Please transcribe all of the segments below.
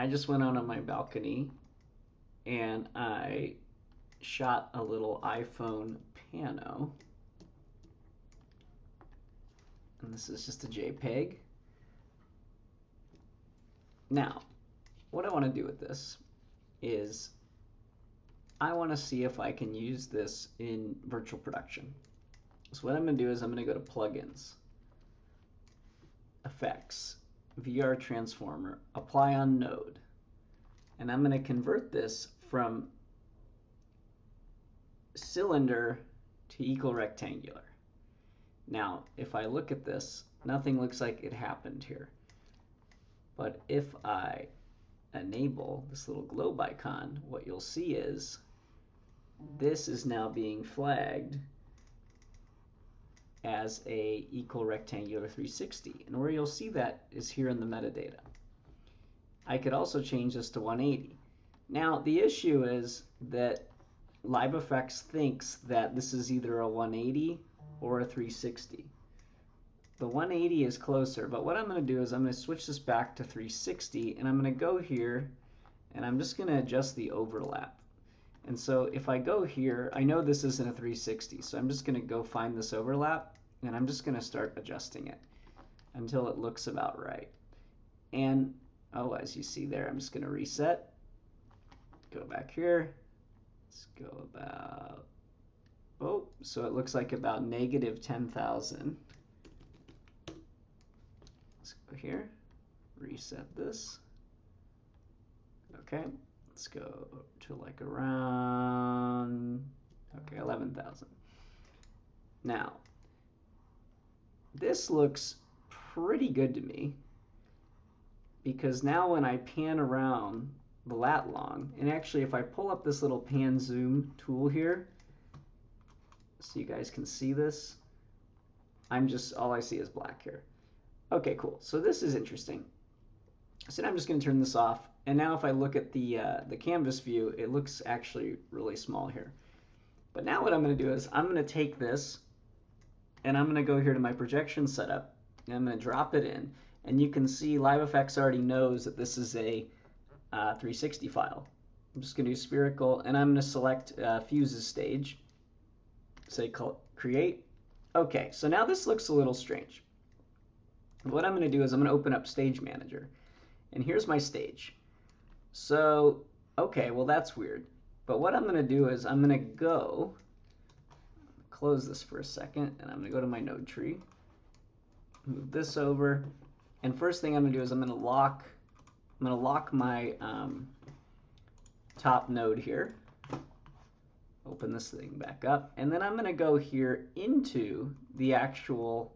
I just went out on my balcony and I shot a little iPhone pano. And this is just a JPEG. Now, what I want to do with this is I want to see if I can use this in virtual production. So what I'm going to do is I'm going to go to Plugins, Effects, VR Transformer, Apply on Node. And I'm going to convert this from cylinder to equal rectangular. Now, if I look at this, nothing looks like it happened here. But if I enable this little globe icon, what you'll see is this is now being flagged as a equal rectangular 360. And where you'll see that is here in the metadata. I could also change this to 180. Now, the issue is that LiveFX thinks that this is either a 180 or a 360. The 180 is closer, but what I'm going to do is I'm going to switch this back to 360, and I'm going to go here, and I'm just going to adjust the overlap. And so if I go here, I know this isn't a 360, so I'm just going to go find this overlap, and I'm just going to start adjusting it until it looks about right. And, oh, as you see there, I'm just going to reset. Go back here. Let's go about, oh, so it looks like about negative 10,000. Let's go here, reset this. Okay, let's go to like around, okay, 11,000. Now, this looks pretty good to me because now when I pan around the lat long, and actually if I pull up this little pan zoom tool here, so you guys can see this, all I see is black here. Okay, cool. So this is interesting. So now I'm just going to turn this off. And now if I look at the canvas view, it looks actually really small here. But now what I'm going to do is I'm going to take this and I'm going to go here to my projection setup and I'm going to drop it in. And you can see LiveFX already knows that this is a 360 file. I'm just going to do spherical and I'm going to select Fuse's stage. Say create. Okay, so now this looks a little strange. What I'm going to do is I'm going to open up Stage Manager. And here's my stage. So, okay, well that's weird. But what I'm going to do is I'm going to go, close this for a second, and I'm going to go to my node tree, move this over, and first thing I'm going to do is I'm going to lock my top node here. Open this thing back up, and then I'm going to go here into the actual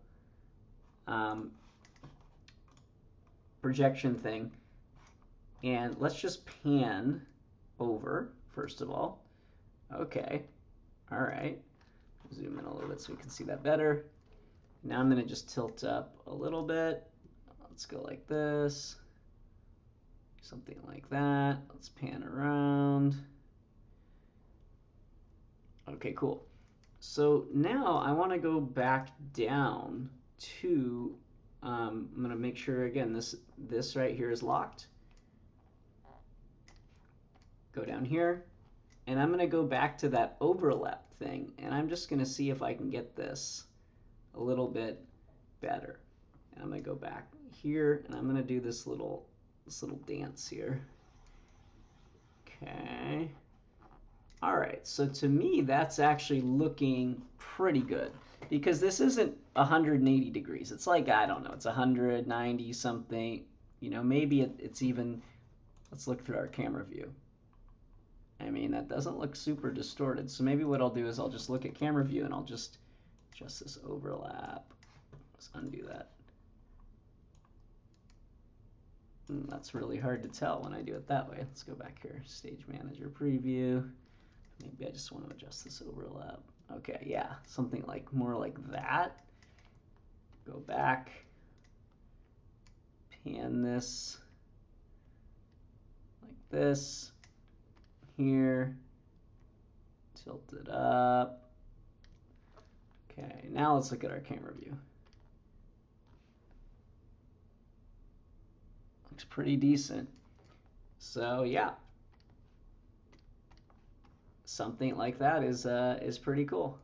projection thing, and let's just pan over first of all. Okay, all right, zoom in a little bit so we can see that better. Now I'm going to just tilt up a little bit. Let's go like this, something like that. Let's pan around. Okay, cool. So now I want to go back down to I'm going to make sure again this right here is locked. Go down here, and I'm going to go back to that overlap thing, and I'm just going to see if I can get this a little bit better. And I'm going to go back here, and I'm going to do this little dance here. Okay. All right, so to me that's actually looking pretty good because this isn't 180 degrees. It's like, I don't know, it's 190 something. You know, maybe it's even, let's look through our camera view. I mean, that doesn't look super distorted. So maybe what I'll do is I'll just look at camera view and I'll just adjust this overlap. Let's undo that. That's really hard to tell when I do it that way. Let's go back here, Stage Manager Preview. Maybe I just want to adjust this overlap. Okay, yeah, something like more like that. Go back, pan this like this, here, tilt it up. Okay, now let's look at our camera view. Looks pretty decent. So yeah, something like that is pretty cool.